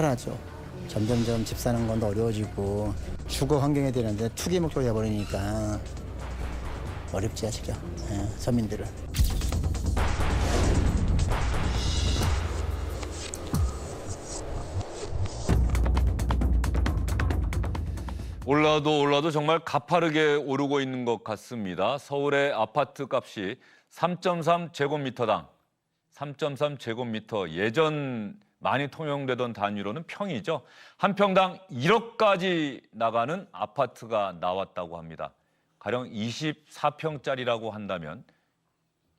불편하죠. 점점점 집 사는 건 더 어려워지고 주거 환경에 되는데 투기 목적이 돼버리니까 어렵지 하시죠. 서민들은. 올라도 정말 가파르게 오르고 있는 것 같습니다. 서울의 아파트 값이 3.3제곱미터당 3.3제곱미터 예전 많이 통용되던 단위로는 평이죠. 한 평당 1억까지 나가는 아파트가 나왔다고 합니다. 가령 24평짜리라고 한다면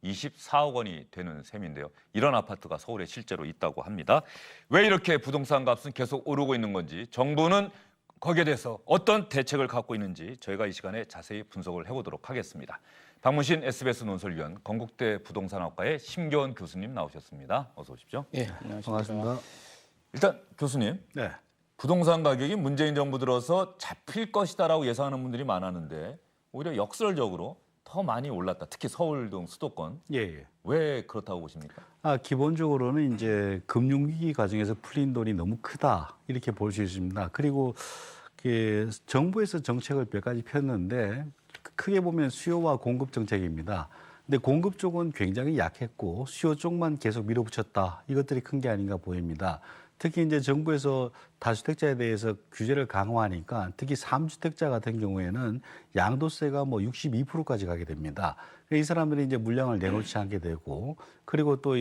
24억 원이 되는 셈인데요. 이런 아파트가 서울에 실제로 있다고 합니다. 왜 이렇게 부동산 값은 계속 오르고 있는 건지, 정부는 거기에 대해서 어떤 대책을 갖고 있는지 저희가 이 시간에 자세히 분석을 해보도록 하겠습니다. 박문신 SBS 논설위원, 건국대 부동산학과의 심교원 교수님 나오셨습니다. 어서 오십시오. 예, 반갑습니다. 일단 교수님, 네. 부동산 가격이 문재인 정부 들어서 잡힐 것이다라고 예상하는 분들이 많았는데 오히려 역설적으로 더 많이 올랐다. 특히 서울 등 수도권. 예. 왜 그렇다고 보십니까? 기본적으로는 이제 금융위기 과정에서 풀린 돈이 너무 크다 이렇게 볼 수 있습니다. 그리고 정부에서 정책을 몇 가지 폈는데 크게 보면 수요와 공급 정책입니다. 근데 공급 쪽은 굉장히 약했고 수요 쪽만 계속 밀어붙였다. 이것들이 큰 게 아닌가 보입니다. 특히 이제 정부에서 다주택자에 대해서 규제를 강화하니까 특히 3주택자 같은 경우에는 양도세가 뭐 62%까지 가게 됩니다. 이 사람들이 이제 물량을 내놓지 않게 되고, 그리고 또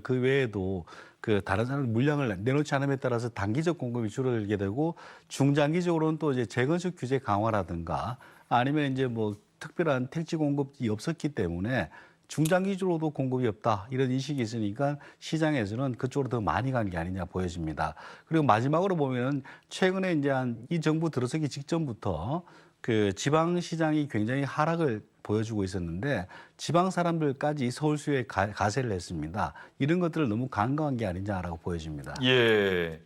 그 외에도 그 다른 사람 물량을 내놓지 않음에 따라서 단기적 공급이 줄어들게 되고, 중장기적으로는 또 이제 재건축 규제 강화라든가 아니면 이제 뭐 특별한 택지 공급이 없었기 때문에 중장기적으로도 공급이 없다 이런 인식이 있으니까 시장에서는 그쪽으로 더 많이 간 게 아니냐 보여집니다. 그리고 마지막으로 보면은 최근에 이제 이 정부 들어서기 직전부터 그 지방 시장이 굉장히 하락을 보여주고 있었는데 지방 사람들까지 서울 수요에 가세를 했습니다. 이런 것들을 너무 간과한 게 아니냐라고 보여집니다. 예.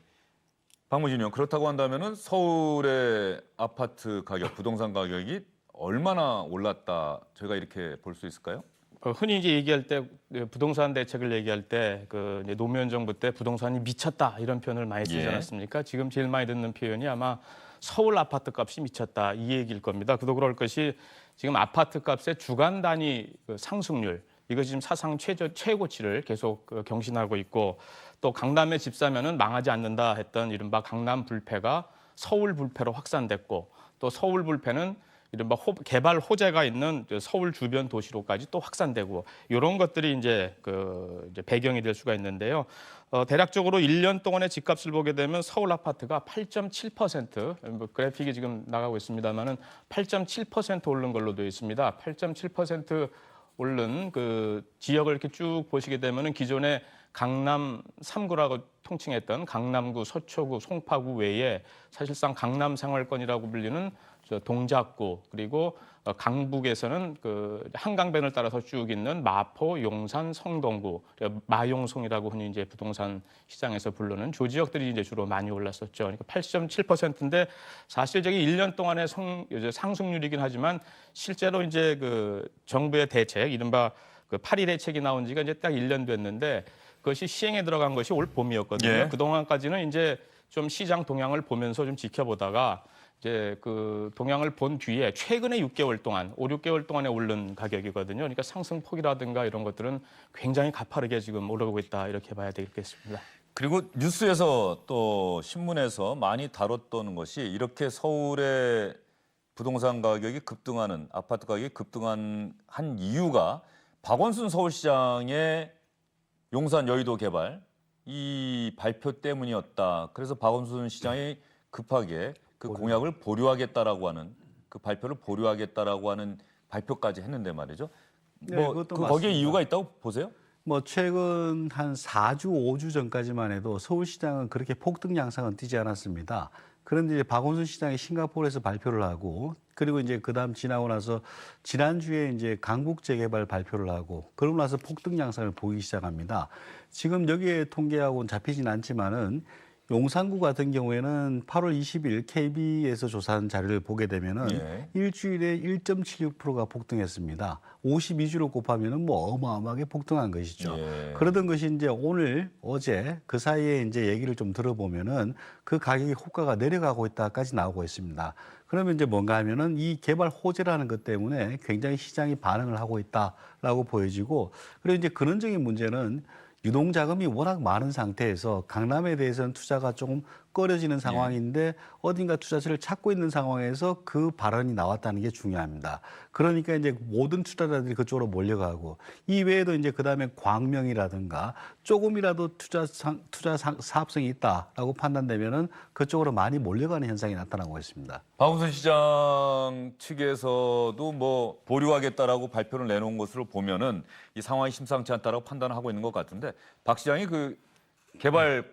박문신 의원, 그렇다고 한다면은 서울의 아파트 가격, 부동산 가격이 얼마나 올랐다, 저희가 이렇게 볼 수 있을까요? 흔히 이제 얘기할 때 부동산 대책을 얘기할 때 노무현 정부 때 부동산이 미쳤다 이런 표현을 많이 쓰지 않았습니까? 지금 제일 많이 듣는 표현이 아마 서울 아파트 값이 미쳤다 이 얘기일 겁니다. 그도 그럴 것이 지금 아파트 값의 주간 단위 상승률 이거 지금 사상 최고치를 계속 경신하고 있고, 또 강남에 집 사면은 망하지 않는다 했던 이른바 강남 불패가 서울 불패로 확산됐고, 또 서울 불패는 이른바 개발 호재가 있는 서울 주변 도시로까지 또 확산되고, 이런 것들이 이제 이제 배경이 될 수가 있는데요. 대략적으로 1년 동안의 집값을 보게 되면 서울 아파트가 8.7%, 뭐 그래픽이 지금 나가고 있습니다만은 8.7% 오른 걸로 되어 있습니다. 8.7% 오른 그 지역을 이렇게 쭉 보시게 되면은 기존에 강남 3구라고 통칭했던 강남구, 서초구, 송파구 외에 사실상 강남 생활권이라고 불리는 동작구, 그리고 강북에서는 그 한강변을 따라서 쭉 있는 마포, 용산, 성동구, 마용송이라고 흔히 이제 부동산 시장에서 부르는 조 지역들이 이제 주로 많이 올랐었죠. 그러니까 8.7%인데 사실 저기 1년 동안의 상승률이긴 하지만 실제로 이제 그 정부의 대책, 이른바 그 8.1 대책이 나온 지가 이제 딱 1년 됐는데 그것이 시행에 들어간 것이 올 봄이었거든요. 예. 그동안까지는 이제 좀 시장 동향을 보면서 좀 지켜보다가 이제 그 동향을 본 뒤에 최근에 6개월 동안, 5, 6개월 동안에 오른 가격이거든요. 그러니까 상승폭이라든가 이런 것들은 굉장히 가파르게 지금 오르고 있다 이렇게 봐야 되겠습니다. 그리고 뉴스에서 또 신문에서 많이 다뤘던 것이 이렇게 서울의 부동산 가격이 급등하는, 아파트 가격이 급등한 한 이유가 박원순 서울시장의 용산 여의도 개발 이 발표 때문이었다. 그래서 박원순 시장이 급하게 그 공약을 보류하겠다라고 하는, 그 발표를 보류하겠다라고 하는 발표까지 했는데 말이죠. 네, 뭐 그것도 거기에 맞습니다. 이유가 있다고 보세요? 뭐 최근 한 4주, 5주 전까지만 해도 서울시장은 그렇게 폭등 양상은 띄지 않았습니다. 그런데 이제 박원순 시장이 싱가포르에서 발표를 하고, 그리고 이제 그다음 지나고 나서 지난주에 이제 강북 재개발 발표를 하고, 그러고 나서 폭등 양상을 보이기 시작합니다. 지금 여기에 통계하고는 잡히진 않지만은 용산구 같은 경우에는 8월 20일 KB에서 조사한 자료를 보게 되면은 예. 일주일에 1.76%가 폭등했습니다. 52주로 곱하면은 뭐 어마어마하게 폭등한 것이죠. 예. 그러던 것이 이제 오늘, 어제 그 사이에 이제 얘기를 좀 들어보면은 그 가격이 호가가 내려가고 있다까지 나오고 있습니다. 그러면 이제 뭔가 하면은 이 개발 호재라는 것 때문에 굉장히 시장이 반응을 하고 있다라고 보여지고, 그리고 이제 근원적인 문제는 유동자금이 워낙 많은 상태에서 강남에 대해서는 투자가 조금 꺼려지는 상황인데 어딘가 투자처를 찾고 있는 상황에서 그 발언이 나왔다는 게 중요합니다. 그러니까 이제 모든 투자자들이 그쪽으로 몰려가고, 이 외에도 이제 그다음에 광명이라든가 조금이라도 투자 사업성이 있다라고 판단되면은 그쪽으로 많이 몰려가는 현상이 나타나고 있습니다. 박원순 시장 측에서도 뭐 보류하겠다라고 발표를 내놓은 것으로 보면은 이 상황이 심상치 않다라고 판단하고 있는 것 같은데, 박 시장이 그 개발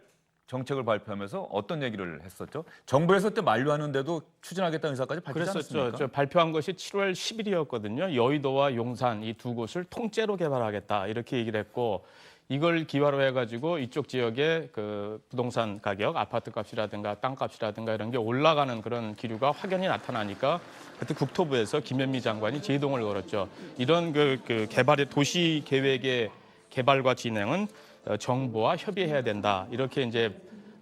정책을 발표하면서 어떤 얘기를 했었죠? 정부에서 때 만료하는데도 추진하겠다는 의사까지 밝히지 그랬었죠. 않았습니까? 저 발표한 것이 7월 10일이었거든요. 여의도와 용산 이 두 곳을 통째로 개발하겠다 이렇게 얘기를 했고, 이걸 기화로 해가지고 이쪽 지역의 그 부동산 가격, 아파트 값이라든가 땅 값이라든가 이런 게 올라가는 그런 기류가 확연히 나타나니까 그때 국토부에서 김현미 장관이 제동을 걸었죠. 이런 그 개발의 도시 계획의 개발과 진행은 정부와 협의해야 된다. 이렇게 이제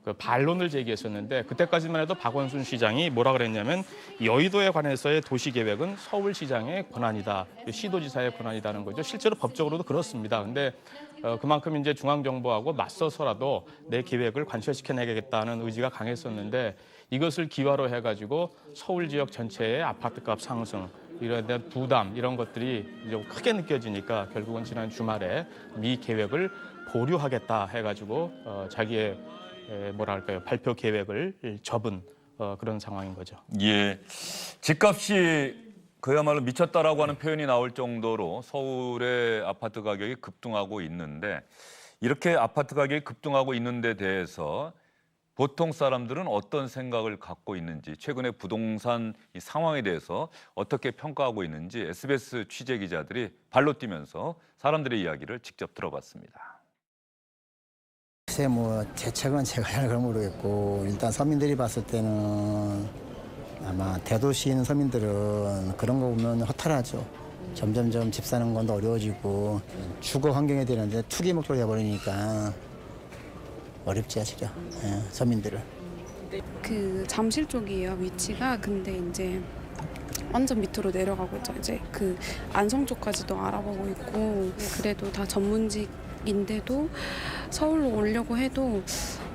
그 반론을 제기했었는데, 그때까지만 해도 박원순 시장이 뭐라 그랬냐면 여의도에 관해서의 도시 계획은 서울시장의 권한이다, 시도지사의 권한이다는 거죠. 실제로 법적으로도 그렇습니다. 근데 그만큼 이제 중앙정부하고 맞서서라도 내 계획을 관철시켜내겠다는 의지가 강했었는데, 이것을 기화로 해가지고 서울 지역 전체의 아파트값 상승, 이런 데 부담, 이런 것들이 이제 크게 느껴지니까 결국은 지난 주말에 미 계획을 보류하겠다 해가지고 자기의 뭐랄까요, 발표 계획을 접은 그런 상황인 거죠. 예, 집값이 그야말로 미쳤다라고 하는 표현이 나올 정도로 서울의 아파트 가격이 급등하고 있는데, 이렇게 아파트 가격이 급등하고 있는 데 대해서 보통 사람들은 어떤 생각을 갖고 있는지, 최근에 부동산 이 상황에 대해서 어떻게 평가하고 있는지 SBS 취재 기자들이 발로 뛰면서 사람들의 이야기를 직접 들어봤습니다. 글쎄 뭐 대책은 제가 잘 모르겠고, 일단 서민들이 봤을 때는 아마 대도시에 있는 서민들은 그런 거 보면 허탈하죠. 점점점 집 사는 건 더 어려워지고 주거 환경에 되는데 투기 목적으로 해버리니까 어렵지 하시죠. 예, 서민들은. 그 잠실 쪽이에요, 위치가. 근데 이제 완전 밑으로 내려가고 있죠. 이제 그 안성 쪽까지도 알아보고 있고, 그래도 다 전문직인데도 서울로 오려고 해도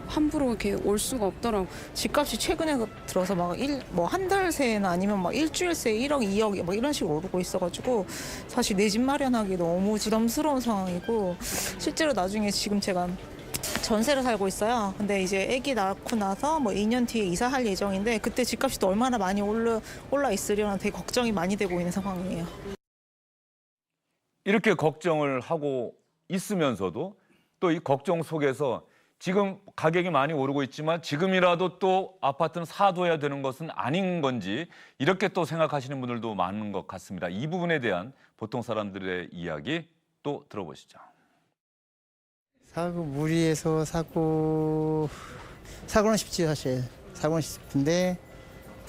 함부로 이렇게 올 수가 없더라고. 집값이 최근에 들어서 막 뭐 한 달 새나 아니면 막 일주일 새에 1억, 2억 막 이런 식으로 오르고 있어가지고 사실 내 집 마련하기 너무 부담스러운 상황이고, 실제로 나중에 지금 제가 전세를 살고 있어요. 근데 이제 아기 낳고 나서 뭐 2년 뒤에 이사할 예정인데, 그때 집값이 또 얼마나 많이 올라 있으려나 되게 걱정이 많이 되고 있는 상황이에요. 이렇게 걱정을 하고 있으면서도 또 이 걱정 속에서 지금 가격이 많이 오르고 있지만 지금이라도 또 아파트는 사둬야 되는 것은 아닌 건지, 이렇게 또 생각하시는 분들도 많은 것 같습니다. 이 부분에 대한 보통 사람들의 이야기 또 들어보시죠. 무리해서 사고는 쉽지 사실. 사고는 쉽은데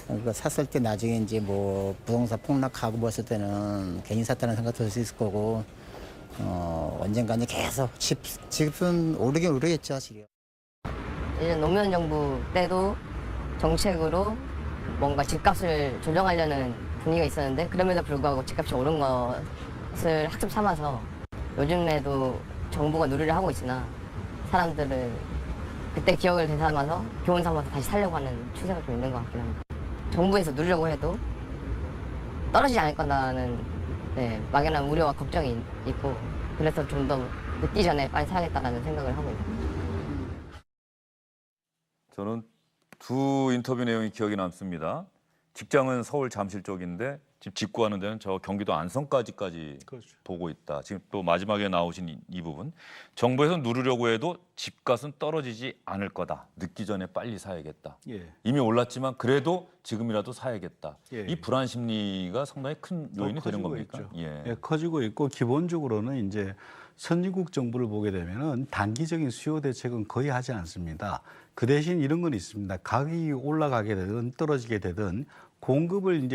그거 샀을 때 나중에 이제 뭐 부동산 폭락하고 뭐 했을 때는 괜히 샀다는 생각 들 수 있을 거고, 언젠가 이제 계속 집은 오르긴 오르겠죠 사실요. 이제 노무현 정부 때도 정책으로 뭔가 집값을 조정하려는 분위기가 있었는데, 그럼에도 불구하고 집값이 오른 것을 학습 삼아서 요즘에도 정부가 누리를 하고 있으나 사람들은 그때 기억을 되살아서 교훈 삼아서 다시 살려고 하는 추세가 좀 있는 것 같긴 합니다. 정부에서 누리려고 해도 떨어지지 않을 거라는 막연한 우려와 걱정이 있고, 그래서 좀 더 늦기 전에 빨리 사야겠다는 생각을 하고 있습니다. 저는 두 인터뷰 내용이 기억에 남습니다. 직장은 서울 잠실 쪽인데 지금 직구하는 데는 저 경기도 안성까지 그렇죠. 보고 있다. 지금 또 마지막에 나오신 이 부분, 정부에서 누르려고 해도 집값은 떨어지지 않을 거다. 늦기 전에 빨리 사야겠다. 예. 이미 올랐지만 그래도 지금이라도 사야겠다. 예. 이 불안 심리가 상당히 큰 요인이 되는 커지고 겁니까? 있죠. 예. 예, 커지고 있고, 기본적으로는 이제 선진국 정부를 보게 되면은 단기적인 수요 대책은 거의 하지 않습니다. 그 대신 이런 건 있습니다. 가격이 올라가게 되든 떨어지게 되든 공급이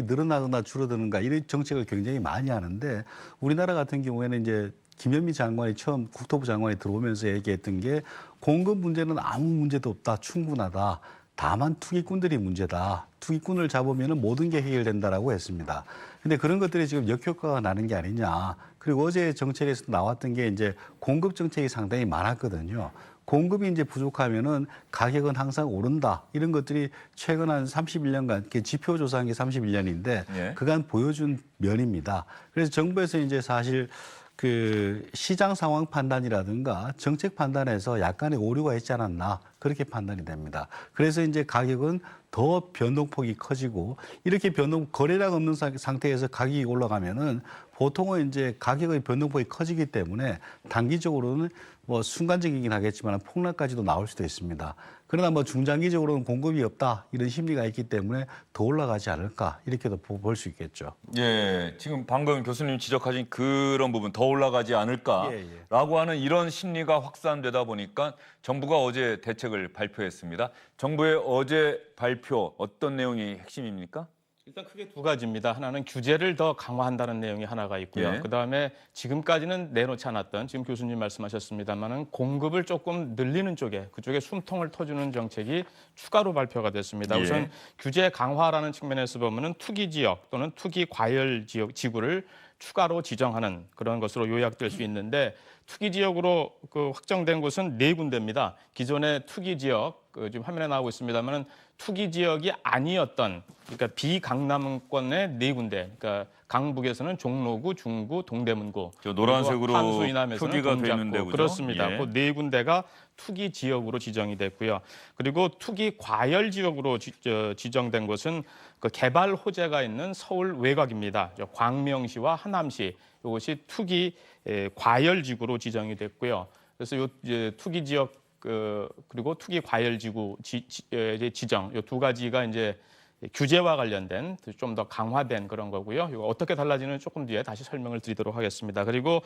늘어나거나 줄어드는가 이런 정책을 굉장히 많이 하는데 우리나라 같은 경우에는 이제 김현미 장관이 처음 국토부 장관이 들어오면서 얘기했던 게 공급 문제는 아무 문제도 없다. 충분하다. 다만 투기꾼들이 문제다. 투기꾼을 잡으면 모든 게 해결된다라고 했습니다. 근데 그런 것들이 지금 역효과가 나는 게 아니냐. 그리고 어제 정책에서 나왔던 게 이제 공급 정책이 상당히 많았거든요. 공급이 이제 부족하면은 가격은 항상 오른다. 이런 것들이 최근 한 31년간 지표 조사한 게 31년인데 예. 그간 보여준 면입니다. 그래서 정부에서 이제 사실 그 시장 상황 판단이라든가 정책 판단에서 약간의 오류가 있지 않았나 그렇게 판단이 됩니다. 그래서 이제 가격은 더 변동폭이 커지고 이렇게 거래량 없는 상태에서 가격이 올라가면은 보통은 이제 가격의 변동폭이 커지기 때문에 단기적으로는 뭐 순간적이긴 하겠지만 폭락까지도 나올 수도 있습니다. 그러나 뭐 중장기적으로는 공급이 없다 이런 심리가 있기 때문에 더 올라가지 않을까 이렇게도 볼 수 있겠죠. 예, 지금 방금 교수님 지적하신 그런 부분 더 올라가지 않을까라고 하는 이런 심리가 확산되다 보니까 정부가 어제 대책을 발표했습니다. 정부의 어제 발표 어떤 내용이 핵심입니까? 일단 크게 두 가지입니다. 하나는 규제를 더 강화한다는 내용이 하나가 있고요. 예. 그다음에 지금까지는 내놓지 않았던 지금 교수님 말씀하셨습니다마는 공급을 조금 늘리는 쪽에 그쪽에 숨통을 터주는 정책이 추가로 발표가 됐습니다. 예. 우선 규제 강화라는 측면에서 보면은 투기 지역 또는 투기 과열 지역 지구를 추가로 지정하는 그런 것으로 요약될 수 있는데 투기 지역으로 확정된 곳은 4군데입니다. 기존의 투기 지역 지금 화면에 나오고 있습니다만은 투기 지역이 아니었던 그러니까 비강남권의 4군데. 그러니까 강북에서는 종로구, 중구, 동대문구. 저 노란색으로 함수 이남에서는 표기가 동작구. 되는데 그죠? 그렇습니다. 예. 그 4군데가 투기 지역으로 지정이 됐고요. 그리고 투기 과열 지역으로 지정된 곳은 그 개발 호재가 있는 서울 외곽입니다. 광명시와 하남시 이것이 투기 과열 지구로 지정이 됐고요. 그래서 요 투기 지역 그리고 투기 과열 지구 지정 이 두 가지가 이제 규제와 관련된 좀 더 강화된 그런 거고요. 이거 어떻게 달라지는 조금 뒤에 다시 설명을 드리도록 하겠습니다. 그리고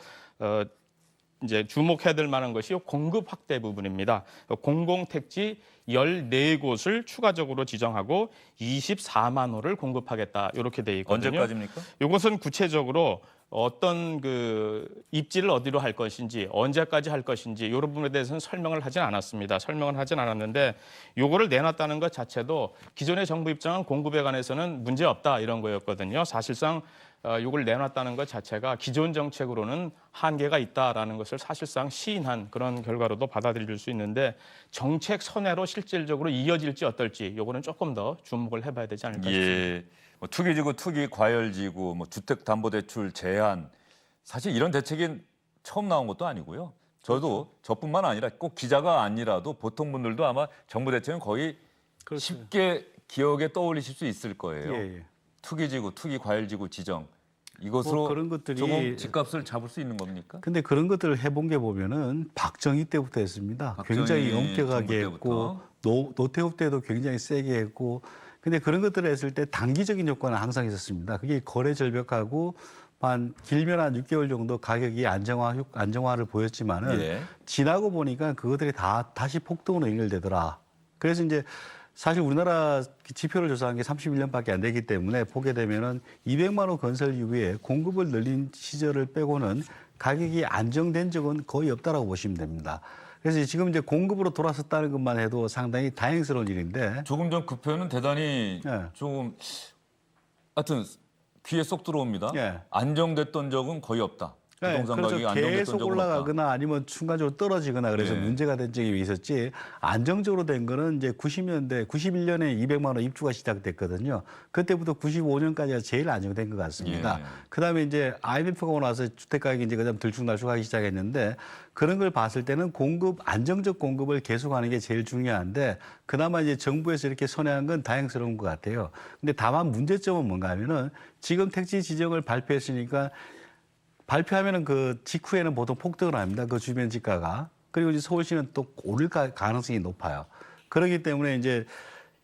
이제 주목해야 될 만한 것이 공급 확대 부분입니다. 공공택지 14곳을 추가적으로 지정하고 24만 호를 공급하겠다. 이렇게 돼 있거든요. 언제까지입니까? 이것은 구체적으로 어떤 입지를 어디로 할 것인지 언제까지 할 것인지 이런 부분에 대해서는 설명을 하진 않았습니다. 설명을 하진 않았는데 요거를 내놨다는 것 자체도 기존의 정부 입장은 공급에 관해서는 문제 없다 이런 거였거든요. 사실상 이걸 내놨다는 것 자체가 기존 정책으로는 한계가 있다라는 것을 사실상 시인한 그런 결과로도 받아들일 수 있는데 정책 선회로 실질적으로 이어질지 어떨지 요거는 조금 더 주목을 해봐야 되지 않을까 싶습니다. 예. 뭐 투기지구, 투기 과열지구, 뭐 주택담보대출 제한 사실 이런 대책이 처음 나온 것도 아니고요. 저뿐만 아니라 꼭 기자가 아니라도 보통 분들도 아마 정부 대책은 거의 쉽게 기억에 떠올리실 수 있을 거예요. 예. 투기지구, 투기 과열지구 지정 이것으로 뭐 그런 것들이 조금 집값을 잡을 수 있는 겁니까? 근데 그런 것들을 해본 게 보면은 박정희 때부터 했습니다. 박정희 굉장히 엄격하게 정부 했고 노태우 때도 굉장히 세게 했고 근데 그런 것들을 했을 때 단기적인 효과는 항상 있었습니다. 그게 거래 절벽하고 길면 한 6개월 정도 가격이 안정화를 보였지만은 예. 지나고 보니까 그것들이 다시 폭등으로 연결되더라. 그래서 이제 사실 우리나라 지표를 조사한 게 31년밖에 안 되기 때문에 보게 되면은 200만 호 건설 이후에 공급을 늘린 시절을 빼고는 가격이 안정된 적은 거의 없다라고 보시면 됩니다. 그래서 지금 이제 공급으로 돌아섰다는 것만 해도 상당히 다행스러운 일인데 조금 전 그 표현은 대단히 예. 좀 하여튼 귀에 쏙 들어옵니다. 예. 안정됐던 적은 거의 없다. 부동산 가격이 그래서 안정됐던 계속 적은 없다. 올라가거나 아니면 순간적으로 떨어지거나 그래서 네. 문제가 된 적이 있었지 안정적으로 된 거는 이제 90년대, 91년에 200만 원 입주가 시작됐거든요. 그때부터 95년까지가 제일 안정된 것 같습니다. 예. 그다음에 이제 IMF가 오고 나서 주택 가격이 이제 그다음 들쭉날쭉하기 시작했는데 그런 걸 봤을 때는 안정적 공급을 계속하는 게 제일 중요한데 그나마 이제 정부에서 이렇게 선회한 건 다행스러운 것 같아요. 근데 다만 문제점은 뭔가 하면은 지금 택지 지정을 발표했으니까 발표하면은 그 직후에는 보통 폭등을 합니다. 그 주변 지가가. 그리고 이제 서울시는 또 오를 가능성이 높아요. 그렇기 때문에 이제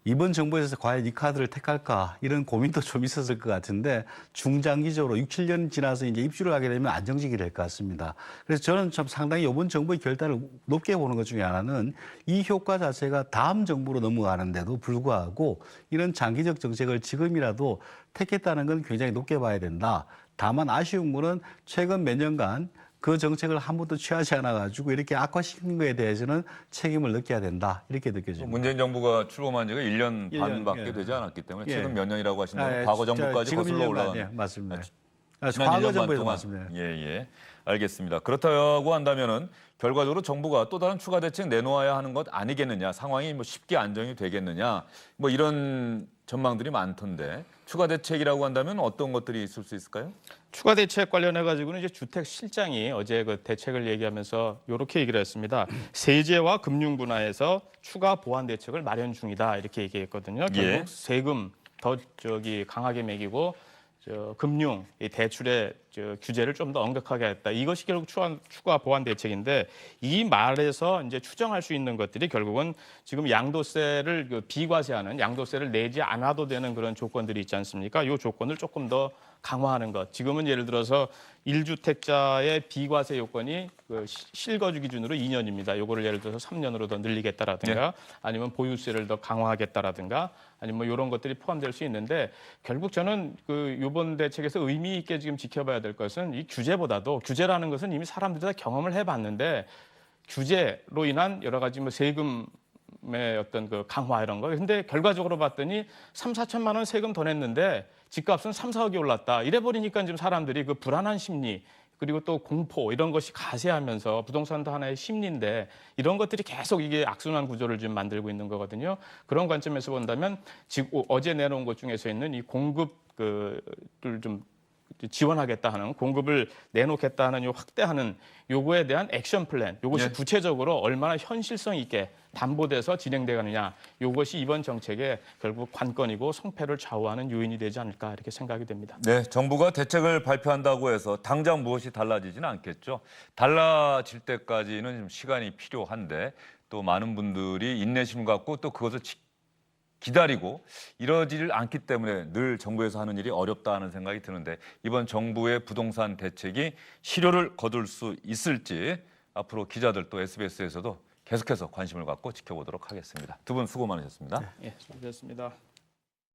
이번 정부에서 과연 이 카드를 택할까 이런 고민도 좀 있었을 것 같은데 중장기적으로 6, 7년 지나서 이제 입주를 하게 되면 안정적이 될 것 같습니다. 그래서 저는 참 상당히 이번 정부의 결단을 높게 보는 것 중에 하나는 이 효과 자체가 다음 정부로 넘어가는데도 불구하고 이런 장기적 정책을 지금이라도 택했다는 건 굉장히 높게 봐야 된다. 다만 아쉬운 거는 최근 몇 년간 그 정책을 한 번도 취하지 않아가지고 이렇게 악화시킨 거에 대해서는 책임을 느껴야 된다. 이렇게 느껴집니다. 문재인 정부가 출범한 지가 1년 1년, 반밖에 예. 되지 않았기 때문에 예. 최근 몇 년이라고 하시는 건 아, 과거 정부까지 지금 거슬러 1년 반, 올라간 예, 맞습니다. 지난 과거 1년 반 정부에서 동안. 맞습니다. 예, 예. 알겠습니다. 그렇다고 한다면은 결과적으로 정부가 또 다른 추가 대책 내놓아야 하는 것 아니겠느냐. 상황이 뭐 쉽게 안정이 되겠느냐. 뭐 이런 전망들이 많던데 추가 대책이라고 한다면 어떤 것들이 있을 수 있을까요? 추가 대책 관련해 가지고는 이제 주택실장이 어제 그 대책을 얘기하면서 이렇게 얘기를 했습니다. 세제와 금융 분야에서 추가 보완 대책을 마련 중이다 이렇게 얘기했거든요. 결국 예. 세금 더 강하게 매기고 금융 이 대출의 규제를 좀 더 엄격하게 했다. 이것이 결국 추가 보완 대책인데 이 말에서 이제 추정할 수 있는 것들이 결국은 지금 양도세를 비과세하는 양도세를 내지 않아도 되는 그런 조건들이 있지 않습니까? 이 조건을 조금 더 강화하는 것. 지금은 예를 들어서 1주택자의 비과세 요건이 실거주 기준으로 2년입니다. 요거를 예를 들어서 3년으로 더 늘리겠다라든가 아니면 보유세를 더 강화하겠다라든가 아니면 뭐 이런 것들이 포함될 수 있는데 결국 저는 이번 대책에서 의미 있게 지금 지켜봐야 될 것은 이 규제보다도 규제라는 것은 이미 사람들이 다 경험을 해봤는데 규제로 인한 여러 가지 뭐 세금의 어떤 강화 이런 거. 근데 결과적으로 봤더니 3, 4천만 원 세금 더 냈는데 집값은 3, 4억이 올랐다. 이래 버리니까 지금 사람들이 불안한 심리 그리고 또 공포 이런 것이 가세하면서 부동산도 하나의 심리인데 이런 것들이 계속 이게 악순환 구조를 지금 만들고 있는 거거든요. 그런 관점에서 본다면 지금 어제 내놓은 것 중에서 있는 이 공급을 좀 지원하겠다 하는 공급을 내놓겠다 하는 확대하는 요거에 대한 액션 플랜 요것이 예. 구체적으로 얼마나 현실성 있게 담보돼서 진행되느냐 요것이 이번 정책의 결국 관건이고 성패를 좌우하는 요인이 되지 않을까 이렇게 생각이 됩니다. 네, 정부가 대책을 발표한다고 해서 당장 무엇이 달라지지는 않겠죠. 달라질 때까지는 좀 시간이 필요한데 또 많은 분들이 인내심 갖고 또 그것을 기다리고 이러지를 않기 때문에 늘 정부에서 하는 일이 어렵다는 생각이 드는데 이번 정부의 부동산 대책이 실효를 거둘 수 있을지 앞으로 기자들 또 SBS에서도 계속해서 관심을 갖고 지켜보도록 하겠습니다. 두 분 수고 많으셨습니다. 예, 수고하셨습니다.